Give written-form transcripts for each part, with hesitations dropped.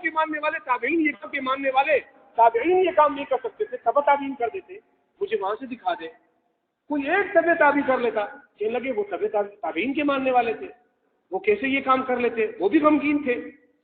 کے ماننے والے تابعین یہ کام کے ماننے والے تابعین یہ کام نہیں کر سکتے تھے، تبع تابعین کر دیتے. مجھے وہاں سے دکھا دے کوئی ایک تبع تابعی کر لیتا. کہنے لگے وہ تبع تابعین کے ماننے والے تھے، وہ کیسے یہ کام کر لیتے؟ وہ بھی غمگین تھے،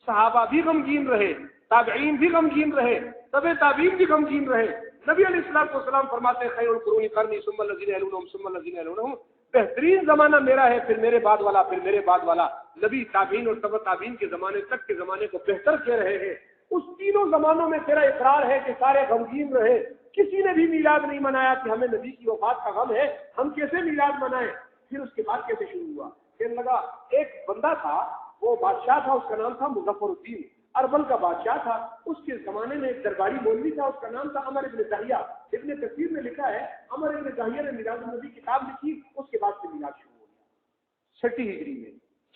صحابہ بھی غمگین رہے، تابعین بھی غمگین رہے، تبع تابعین بھی غمگین رہے. نبی علیہ الصلوۃ والسلام فرماتے ہیں خیر القرون قرنی ثم الذین یلونہم ثم الذین یلونہم، بہترین زمانہ میرا ہے، پھر میرے بعد والا، پھر میرے بعد والا. نبی تابعین اور تبع تابعین کے زمانے تک کے زمانے کو بہتر کہہ رہے ہیں. اس تینوں زمانوں میں تیرا اقرار ہے کہ سارے غمگین رہے، کسی نے بھی میلاد نہیں منایا کہ ہمیں نبی کی وفات کا غم ہے، ہم کیسے میلاد منائیں؟ پھر اس کے بعد کیسے شروع ہوا؟ کہنے لگا ایک بندہ تھا، وہ بادشاہ تھا، اس کا نام تھا مظفر الدین، اربل کا بادشاہ تھا. اس کے زمانے میں ایک درباری مولوی تھا، اس کا نام تھا عمر ابن داہیہ. ابن کثیر نے لکھا ہے عمر ابن داہیہ نے میلاد النبی کتاب لکھی، اس کے بعد سے میلاد شروع ہو گیا 6 ہجری میں،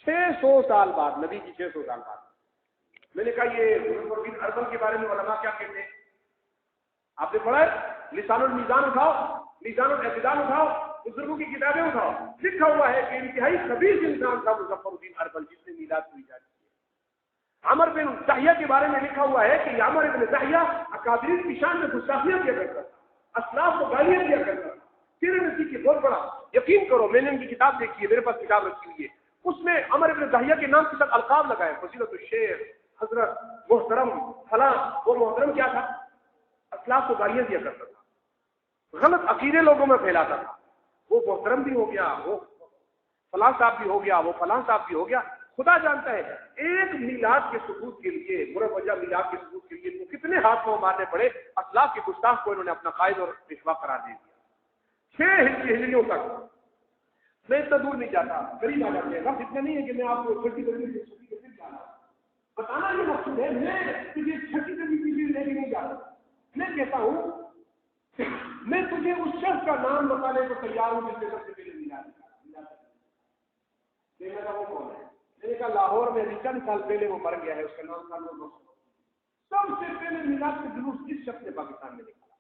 600 سال بعد، نبی کی 600 سال بعد. میں نے کہا یہ مظفر الدین اربل کے بارے میں علماء کیا کہتے ہیں؟ آپ نے پڑھا ہے لسان المیزان اٹھاؤ، میزان الاعتدال اٹھاؤ، بزرگوں کی کتابیں اٹھاؤ، لکھا ہوا ہے کہ انتہائی خبیث انسان تھا مظفر الدین اربل جس نے میلاد کو ایجاد کیا. عمر بن داہیہ کے بارے میں لکھا ہوا ہے کہ عمر بن داہیہ اکابرین کی شان میں گستاخیاں کیا کرتا تھا، اسلاف کو گالیاں دیا کرتا تھا. ترمذی کی بہت بڑا، یقین کرو میں نے ان کی کتاب دیکھی ہے، میرے پاس کتاب رکھی ہوئی ہے، اس میں عمر بن داہیہ کے نام کے ساتھ القاب لگائے، فضیلت الشیخ، حضرت، محترم، فلاں. وہ محترم کیا تھا؟ اسلاف کو گالیاں دیا کرتا تھا، غلط عقیدے لوگوں میں پھیلاتا تھا. وہ محترم بھی ہو گیا، وہ فلاں صاحب بھی ہو گیا، وہ فلاں صاحب بھی ہو گیا. خدا جانتا ہے ایک میلاد کے ثبوت کے لیے، مروجہ میلاد کے ثبوت کے لیے وہ کتنے ہاتھ پاؤں مارنے پڑے. اسلاف کے گستاخ کو انہوں نے اپنا قائد اور پیشوا قرار دے دیا. 6 ہجریوں تک. میں اتنا دور نہیں جاتا، قریب آ جاتے ہیں. وقت اتنا نہیں ہے کہ میں آپ کو چھٹی کرنے سے بتانا یہ مقصود ہے. میں تجھے چھٹی کرنے کی چیز لے کے نہیں جاتا. میں کہتا ہوں میں تجھے اس شخص کا نام بتانے کو تیار ہوں جس نے سب سے پہلے میلاد کیا. وہ کون ہے؟ میں نے کہا لاہور میں چند سال پہلے وہ مر گیا ہے، اس کا نام تھا نور محمد. سب سے پہلے میلاد کا جلوس کس شخص نے پاکستان میں نکالا؟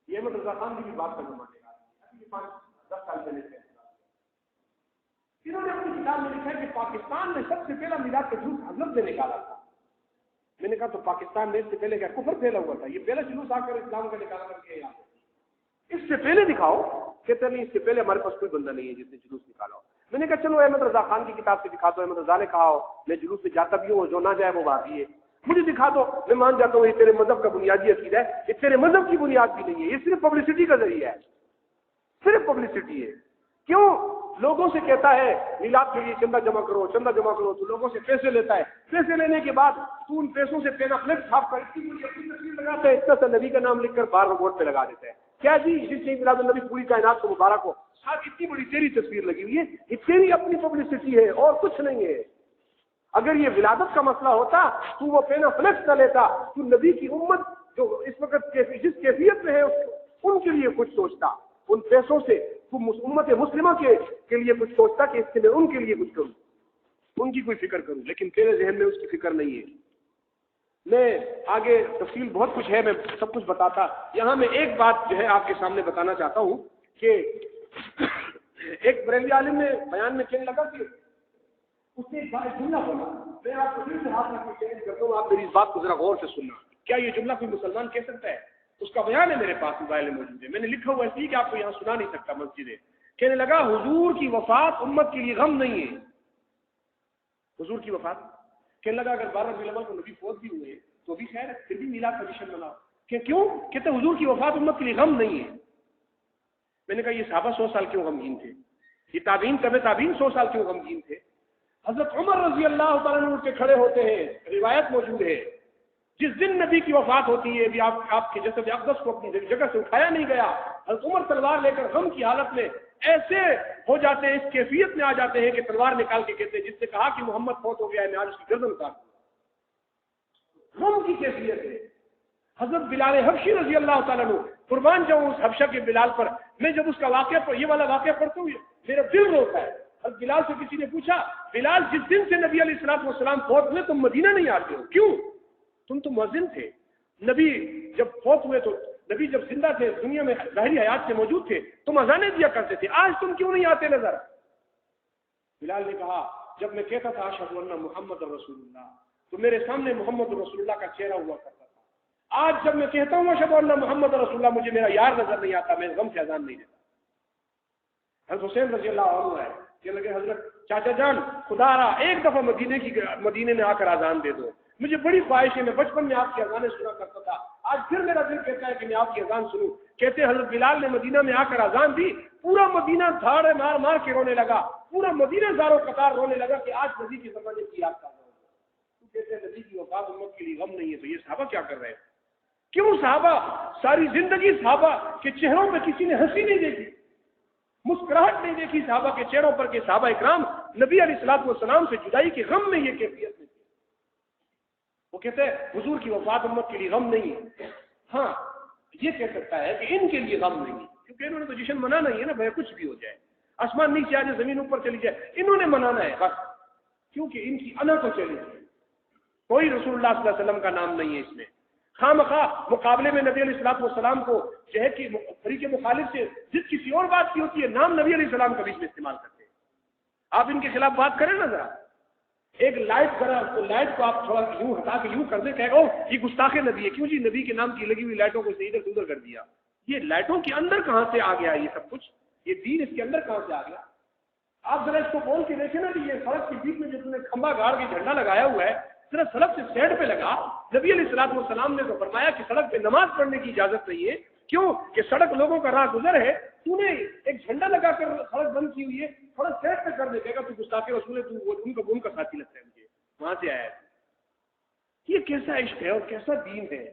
یہ احمد رضا خان کی بھی بات کا زمانے کا 5-10 سال پہلے سے. انہوں نے اپنی کتاب میں لکھا ہے کہ پاکستان میں سب سے پہلا میلاد کا جلوس حضرت نے نکالا تھا. میں نے کہا تو پاکستان میں اس سے پہلے کیا کفر پھیلا ہوا تھا؟ یہ پہلا جلوس آ کر اسلام کا نکالا کر کے یہاں اس سے پہلے دکھاؤ. کہتے نہیں اس سے پہلے ہمارے پاس کوئی بندہ نہیں ہے جس نے جلوس نکالا ہو. میں نے کہا چلو احمد رضا خان کی کتاب سے دکھا دو. احمد رضا نے کہا ہو میں جلوس میں جاتا بھی ہوں، جو نہ جائے وہ باقی ہے. مجھے دکھا دو، میں مان جاتا ہوں یہ تیرے مذہب کا بنیادی عقیدہ ہے. یہ تیرے مذہب کی بنیاد بھی نہیں ہے، یہ صرف پبلسٹی کا ذریعہ ہے، صرف پبلسٹی ہے. کیوں؟ لوگوں سے کہتا ہے میلاد کے لیے چندہ جمع کرو، چندہ جمع کرو، تو لوگوں سے پیسے لیتا ہے. پیسے لینے کے بعد تو ان پیسوں سے پینا فلیکس چھاپ کر اتنی بڑی اپنی تصویر لگاتا ہے، اتنا سا نبی کا نام لکھ کر باہر روڈ پہ لگا دیتا ہے. کیا جی جس سے میلاد النبی پوری کائنات کو مبارک ہو، ساتھ اتنی بڑی تیری تصویر لگی ہوئی ہے، یہ تیری اپنی پبلسٹی ہے اور کچھ نہیں ہے. اگر یہ ولادت کا مسئلہ ہوتا تو وہ پینا فلیکس نہ لیتا، تو نبی کی امت جو اس وقت جس کیفیت میں ہے ان کے لیے کچھ سوچتا. ان پیسوں سے تو امت مسلمہ کے لیے کچھ سوچتا کہ اس سے میں ان کے لیے کچھ کروں، ان کی کوئی فکر کروں. لیکن تیرے ذہن میں اس کی فکر نہیں ہے. میں آگے تفصیل بہت کچھ ہے، میں سب کچھ بتاتا. یہاں میں ایک بات جو ہے آپ کے سامنے بتانا چاہتا ہوں کہ ایک بریلوی عالم نے بیان میں کہنے لگا کہ اس نے ایک جملہ بولا. میں آپ کو پھر سے ہاتھ رکھ کے چیلنج کرتا ہوں، آپ میری اس بات کو ذرا غور سے سننا. کیا یہ جملہ کوئی مسلمان کہہ سکتا ہے؟ اس کا بیان ہے میرے پاس موبائل میں موجود ہے، میں نے لکھا ہوا ہے کہ آپ کو یہاں سنا نہیں سکتا مسجد ہے. کہنے لگا حضور کی وفات امت کے لیے غم نہیں ہے. حضور کی وفات کہنے لگا اگر 12 ربیع الاول کو نبی فوت بھی ہوئے تو بھی خیر ہے، پھر بھی میلاد کا جشن مناؤ. کہ کیوں؟ کہتے حضور کی وفات امت کے لیے غم نہیں ہے. میں نے کہا یہ صحابہ 100 سال کیوں غمگین تھے؟ یہ تابعین تبع تابعین 100 سال کیوں غمگین تھے؟ حضرت عمر رضی اللہ تعالیٰ عنہ اٹھ کے کھڑے ہوتے ہیں، روایت موجود ہے جس دن نبی کی وفات ہوتی ہے بھی آپ کے جسد اقدس کو اپنی جگہ سے اٹھایا نہیں گیا. حضرت عمر تلوار لے کر غم کی حالت میں ایسے ہو جاتے ہیں، اس کیفیت میں آ جاتے ہیں کہ تلوار نکال کے کہتے ہیں جس نے کہا کہ محمد فوت ہو گیا ہے میں آج اس کی گردن اتار دوں. غم کی کیفیت ہے. حضرت بلال حبشی رضی اللہ تعالیٰ عنہ قربان جاؤں اس حبشہ کے بلال پر. میں جب اس کا واقعہ یہ والا واقعہ پڑھتا ہوں میرا دل روتا ہے. حضرت بلال سے کسی نے پوچھا بلال جس دن سے نبی علیہ الصلوۃ والسلام فوت ہوئے تم مدینہ نہیں آتے ہو، کیوں؟ تم تو مؤذن تھے. نبی جب فوت ہوئے تو نبی جب زندہ تھے دنیا میں ظاہری حیات سے موجود تھے تم اذانیں دیا کرتے تھے، آج تم کیوں نہیں آتے نظر؟ بلال نے کہا جب میں کہتا تھا اشہد ان محمد رسول اللہ، تو میرے سامنے محمد رسول اللہ کا چہرہ ہوا کرتا تھا. آج جب میں کہتا ہوں اشہد ان محمد رسول اللہ، مجھے میرا یار نظر نہیں آتا، میں غم سے اذان نہیں دیتا. حضرت حسین رضی اللہ عنہ ہے کہ لگے حضرت چاچا جان خدا را ایک دفعہ مدینے میں آ کر اذان دے دو، مجھے بڑی خواہش ہے، میں بچپن میں آپ کی اذانیں سنا کرتا تھا، آج پھر میرا دل کہتا ہے کہ میں آپ کی اذان سنوں. کہتے حضرت بلال نے مدینہ میں آ کر اذان دی، پورا مدینہ دھاڑے مار مار کے رونے لگا، پورا مدینہ زاروں قطار رونے لگا کہ آج نبی کے زمانے کی یاد تازہ ہو. تو کہتے ہیں نبی کی وفات امت کے لیے غم نہیں ہے، تو یہ صحابہ کیا کر رہے ہیں؟ کیوں صحابہ ساری زندگی صحابہ کے چہروں پہ کسی نے ہنسی نہیں دیکھی، مسکراہٹ نہیں دیکھی صحابہ کے چہروں پر کہ صحابہ اکرام نبی علیہ الصلوۃ والسلام سے جدائی کے غم میں یہ کیفیت میں تھے. وہ کہتے ہیں حضور کی وفات امت کے لیے غم نہیں ہے. ہاں یہ کہہ سکتا ہے کہ ان کے لیے غم نہیں ہے، کیونکہ انہوں نے تو جشن منانا ہی ہے نا، بھائی کچھ بھی ہو جائے، آسمان نیچے آ جائے، زمین اوپر چلی جائے، انہوں نے منانا ہے بس، کیونکہ ان کی انا تو چلی جائے. کوئی رسول اللہ صلی اللہ علیہ وسلم کا نام نہیں ہے اس میں. خواہ مخواہ مقابلے میں نبی علیہ الصلوۃ والسلام کو جہد کی فریق مخالف سے ضد کسی اور بات کی ہوتی ہے، نام نبی علیہ السلام کا بیچ میں استعمال کرتے ہیں. آپ ان کے خلاف بات کریں نا ذرا، ایک لائٹ ذرا تو لائٹ کو آپ تھوڑا یوں ہٹا کے یوں کر دیں، کہے گا یہ گستاخ نبی ہے، کیوں جی نبی کے نام کی لگی ہوئی لائٹوں کو ادھر سے ادھر کر دیا. یہ لائٹوں کے اندر کہاں سے آ گیا یہ سب کچھ؟ یہ دین اس کے اندر کہاں سے آ گیا؟ آپ ذرا اس کو بول کے دیکھیں نا کہ یہ سڑک کے بیچ میں جو تم نے کھمبا گاڑ کے جھنڈا لگایا ہوا ہے، ذرا سڑک سے سائڈ پہ لگا. نبی علیہ الصلوۃ والسلام نے تو فرمایا کہ سڑک پہ نماز پڑھنے کی اجازت نہیں ہے، کیوں کہ سڑک لوگوں کا راہ گزر ہے، تو نے ایک جھنڈا لگا کر سڑک بند کی ہوئی ہے، تھوڑا سائڈ پہ کر دے گا تو گستاخ رسول ہے، تو ان کا ساتھی لگتا ہے مجھے، وہاں سے آیا ہے. یہ کیسا عشق ہے اور کیسا دین ہے؟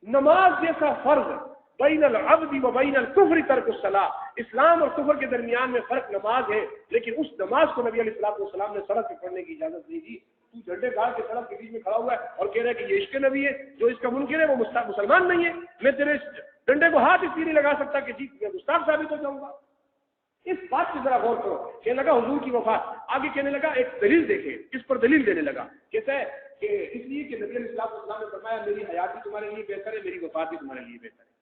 نماز جیسا فرض بین العبد و بین الکفر ترک الصلاۃ، اسلام اور کفر کے درمیان میں فرق نماز ہے، لیکن اس نماز کو نبی علیہ الصلوۃ والسلام نے سڑک پہ پڑھنے کی اجازت نہیں دی. تو جھنڈے گاڑ کے سڑک کے بیچ میں کھڑا ہوا ہے اور کہہ رہا ہے کہ یہ عشق نبی ہے، جو اس کا منکر ہے وہ مسلمان نہیں ہے، میں تیرے ڈنڈے کو ہاتھ اس لیے نہیں لگا سکتا کہ جی میں گستاخ ثابت ہو جاؤں گا. اس بات سے ذرا غور کرو. کہنے لگا حضور کی وفات، آگے کہنے لگا ایک دلیل دیکھے، اس پر دلیل دینے لگا. کہتا ہے کہ اس لیے کہ نبی علیہ الصلوۃ والسلام نے فرمایا میری حیات بھی تمہارے لیے بہتر ہے، میری وفات بھی تمہارے لیے بہتر ہے.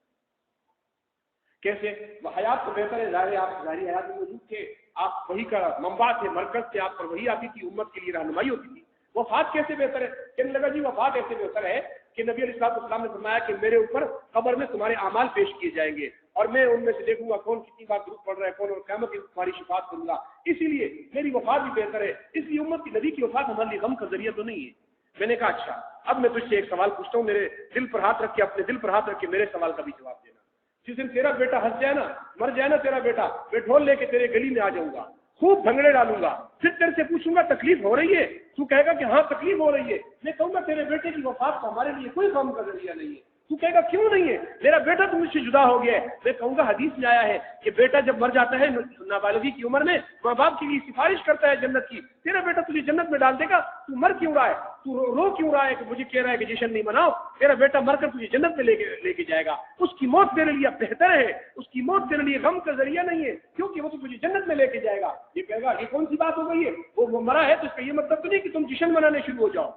کیسے؟ وہ حیات تو بہتر ہے، ظاہر آپ ظاہری حیات میں موجود تھے، آپ وہی کا منبع تھے، مرکز تھے، آپ پر وہی آتی تھی، امت کے لیے رہنمائی ہوتی تھی. وفات کیسے بہتر ہے؟ کہنے لگا جی وفات ایسے بہتر ہے کہ نبی علیہ الصلوۃ والسلام نے فرمایا کہ میرے اوپر قبر میں تمہارے اعمال پیش کیے جائیں گے اور میں ان میں سے دیکھوں گا کون کتنی بار درود پڑھ رہا ہے، کون اور قیامت کی تمہاری شفاعت کروں گا، اسی لیے میری وفات بھی بہتر ہے. اس لیے امت کی نبی کی وفات ہمارے لیے غم کا ذریعہ تو نہیں ہے. میں نے کہا اچھا اب میں تجھ سے ایک سوال پوچھتا ہوں، میرے دل پر ہاتھ رکھ کے، اپنے دل پر ہاتھ رکھ کے میرے سوال کا بھی جواب دینا. جس دن تیرا بیٹا ہنس جائے نا، مر جائے نا تیرا بیٹا، میں ڈھول لے کے تیرے گلی میں آ جاؤں گا، خوب بھنگڑے ڈالوں گا، پھر تیرے سے پوچھوں گا تکلیف ہو رہی ہے؟ تو کہے گا کہ ہاں تکلیف ہو رہی ہے. میں کہوں گا تیرے بیٹے کی وفات تو ہمارے لیے کوئی غم کا ذریعہ نہیں ہے. تو کہے گا کیوں نہیں ہے؟ میرا بیٹا تو مجھ سے جدا ہو گیا ہے. میں کہوں گا حدیث میں آیا ہے کہ بیٹا جب مر جاتا ہے نابالغی کی عمر میں، ماں باپ کے لیے سفارش کرتا ہے جنت کی. تیرا بیٹا تجھے جنت میں ڈال دے گا، تو مر کیوں رہا ہے؟ تو رو کیوں رہا ہے کہ مجھے کہہ رہا ہے کہ جشن نہیں مناؤ؟ تیرا بیٹا مر کر تجھے جنت میں لے کے جائے گا. اس کی موت تیرے لیے بہتر ہے، اس کی موت تیرے لیے غم کا ذریعہ نہیں ہے، کیونکہ وہ تو تجھے جنت میں لے کے جائے گا. یہ کہے گا یہ کون سی بات ہو گئی ہے؟ وہ مرا ہے تو اس کا یہ مطلب تو نہیں کہ تم جشن منانے شروع ہو جاؤ.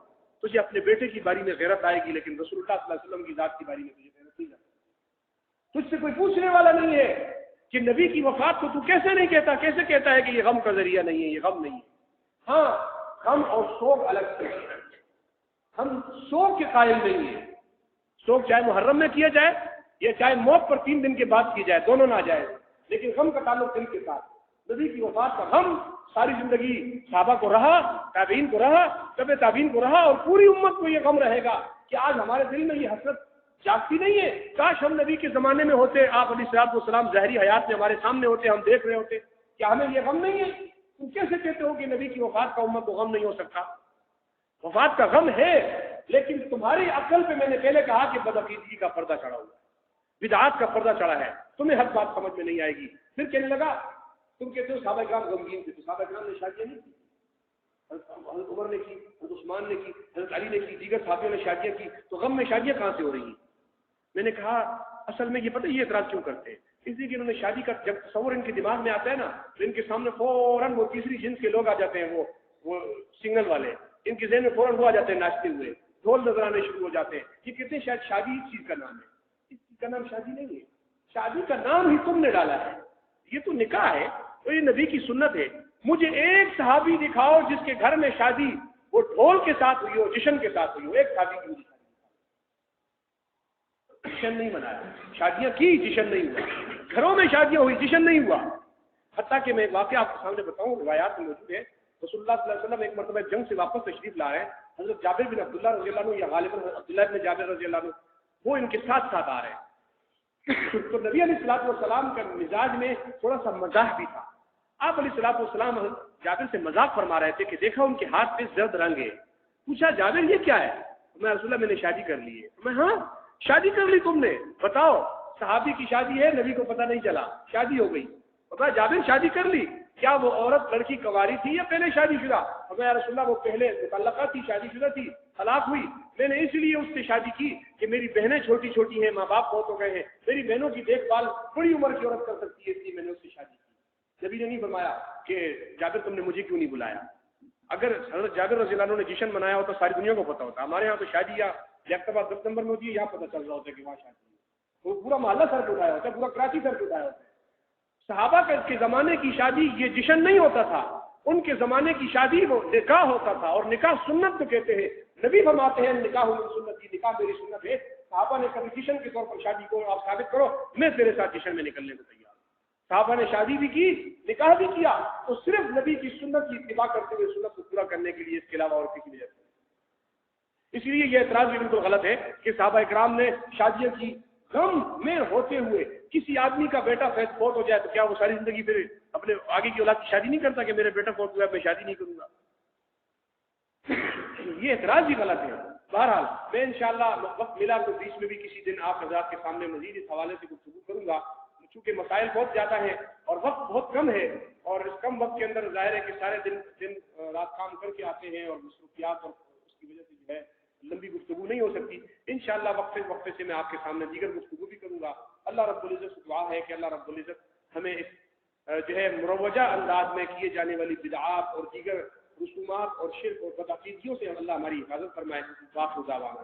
تجھے اپنے بیٹے کی باری میں غیرت آئے گی، لیکن رسول اللہ صلی اللہ علیہ وسلم کی ذات کی باری میں تجھے غیرت نہیں آئے گی. تجھ سے کوئی پوچھنے والا نہیں ہے کہ نبی کی وفات کو تو کیسے نہیں کہتا، کیسے کہتا ہے کہ یہ غم کا ذریعہ نہیں ہے، یہ غم نہیں ہے. ہاں غم اور شوق الگ سے، ہم شوق کے قائل نہیں ہیں. شوق چاہے محرم میں کیا جائے یا چاہے موت پر 3 دن کے بعد کی جائے، دونوں ناجائز، لیکن غم کا تعلق دل کے ساتھ. نبی کی وفات کا غم ساری زندگی صحابہ کو رہا، تابعین کو رہا، تبع تابعین کو رہا، اور پوری امت کو یہ غم رہے گا کہ آج ہمارے دل میں یہ حسرت جاگتی نہیں ہے. کاش ہم نبی کے زمانے میں ہوتے، آپ علیہ الصلوۃ والسلام ظاہری حیات میں ہمارے سامنے ہوتے، ہم دیکھ رہے ہوتے. کیا ہمیں یہ غم نہیں ہے؟ تم کیسے کہتے ہو کہ نبی کی وفات کا امت کو غم نہیں ہو سکتا؟ وفات کا غم ہے، لیکن تمہاری عقل پہ میں نے پہلے کہا کہ بدعقیدگی کا پردہ چڑھا ہوا ہے، بدعات کا پردہ چڑھا ہے، تمہیں ہر بات سمجھ میں نہیں آئے گی. پھر کہنے لگا تم کہتے ہو صحابہ کرام غمگین تھے، تو صحابہ کرام نے شادیاں نہیں کی؟ حضرت عمر نے کی، حضرت عثمان نے کی، حضرت علی نے کی، دیگر صحابیوں نے شادیاں کی، تو غم میں شادیاں کہاں سے ہو رہی ہیں؟ میں نے کہا اصل میں یہ پتہ یہ اعتراض کیوں کرتے ہیں؟ اس لیے کہ انہوں نے شادی کا جب تصور ان کے دماغ میں آتا ہے نا، تو ان کے سامنے فوراً وہ تیسری جنس کے لوگ آ جاتے ہیں، وہ سنگل والے، ان کے ذہن میں فوراً وہ آ جاتے ہیں ناچتے ہوئے، ڈھول نظر آنے شروع ہو جاتے ہیں. یہ کہتے ہیں شاید شادی اس چیز کا نام ہے. اس چیز کا نام شادی نہیں ہے، شادی کا نام ہی تم نے ڈالا ہے. یہ تو نکاح ہے، تو یہ نبی کی سنت ہے. مجھے ایک صحابی دکھاؤ جس کے گھر میں شادی وہ ڈھول کے ساتھ ہوئی ہو، جشن کے ساتھ ہوئی ہو. ایک شادی کی جشن نہیں منایا، شادیاں کی جشن نہیں ہوا، گھروں میں شادیاں ہوئی جشن نہیں ہوا. حتیٰ کہ میں ایک واقعہ آپ کے سامنے بتاؤں، روایات میں موجود ہے. رسول اللہ صلی اللہ علیہ وسلم ایک مرتبہ جنگ سے واپس تشریف لا رہے ہیں. حضرت جابر بن عبداللہ رضی اللہ عنہ یا غالباً عبداللہ بن جابر رضی اللہ عنہ وہ ان کے ساتھ ساتھ آ رہے ہیں. تو نبی علیہ الصلوۃ والسلام کا مزاج میں تھوڑا سا مزاح بھی تھا. آپ علیہ الصلوۃ والسلام جابر سے مذاق فرما رہے تھے کہ دیکھا ان کے ہاتھ پہ زرد رنگ ہے. پوچھا جابر یہ کیا ہے؟ میں رسول اللہ میں نے شادی کر لی ہے. میں ہاں شادی کر لی تم نے؟ بتاؤ. صحابی کی شادی ہے، نبی کو پتہ نہیں چلا، شادی ہو گئی. بتا جابر شادی کر لی؟ کیا وہ عورت لڑکی کنواری تھی یا پہلے شادی شدہ؟ یا رسول اللہ وہ پہلے متعلقہ تھی، شادی شدہ تھی، طلاق ہوئی. میں نے اس لیے اس سے شادی کی کہ میری بہنیں چھوٹی چھوٹی ہیں، ماں باپ بہت ہو گئے ہیں، میری بہنوں کی دیکھ بھال بڑی عمر کی عورت کر سکتی ہے، اس لیے میں نے اس سے شادی کی. نبی نے نہیں فرمایا کہ جابر تم نے مجھے کیوں نہیں بلایا. اگر حضرت جابر رضی اللہ عنہ نے جشن منایا ہوتا ساری دنیا کو پتا ہوتا. ہمارے یہاں تو شادی یا اکتوبر 10 نومبر میں ہوتی ہے، یہاں پتہ چل رہا ہوتا ہے کہ وہاں شادی ہے. وہ پورا محلہ سر پہ اٹھایا ہوتا ہے، پورا کراچی سر پہ اٹھایا ہوتا ہے. صحابہ کے زمانے کی شادی یہ جشن نہیں ہوتا تھا، ان کے زمانے کی شادی وہ نکاح ہوتا تھا. اور نکاح سنت تو کہتے ہیں، نبی فرماتے ہیں نکاح میری سنت ہے، نکاح میری سنت ہے. صحابہ نے کبھی جشن کے طور پر شادی کو آپ ثابت کرو میں تیرے ساتھ جشن میں نکلنے کو تیار ہوں. صحابہ نے شادی بھی کی، نکاح بھی کیا، تو صرف نبی کی سنت کی اتباع کرتے ہوئے سنت کو پورا کرنے کے لیے، اس کے علاوہ اور کسی وجہ سے. اس لیے یہ اعتراض بھی بالکل غلط ہے کہ صحابہ اکرام نے شادیوں کی غم میں ہوتے ہوئے کسی آدمی کا بیٹا فوت ہو جائے تو کیا وہ ساری زندگی پھر اپنے آگے کی اولاد کی شادی نہیں کرتا کہ میرے بیٹا فوت ہوا میں شادی نہیں کروں گا؟ یہ اعتراض بھی غلط ہے. بہرحال میں انشاءاللہ وقت ملا تو بیچ میں بھی کسی دن آپ حضرات کے سامنے مزید اس حوالے سے گفتگو کروں گا، چونکہ مسائل بہت زیادہ ہیں اور وقت بہت کم ہے، اور اس کم وقت کے اندر ظاہر ہے کہ سارے دن رات کام کر کے آتے ہیں اور مصروفیات، اور اس کی وجہ سے جو ہے لمبی گفتگو نہیں ہو سکتی. انشاءاللہ وقفے سے میں آپ کے سامنے دیگر گفتگو بھی کروں گا. اللہ رب العزت سے دعا ہے کہ اللہ رب العزت ہمیں اس جو ہے مروجہ انداز میں کیے جانے والی بدعات اور دیگر رسومات اور شرک اور بدعقیدگیوں سے اللہ ہماری حفاظت فرمائے. واخر دعوانا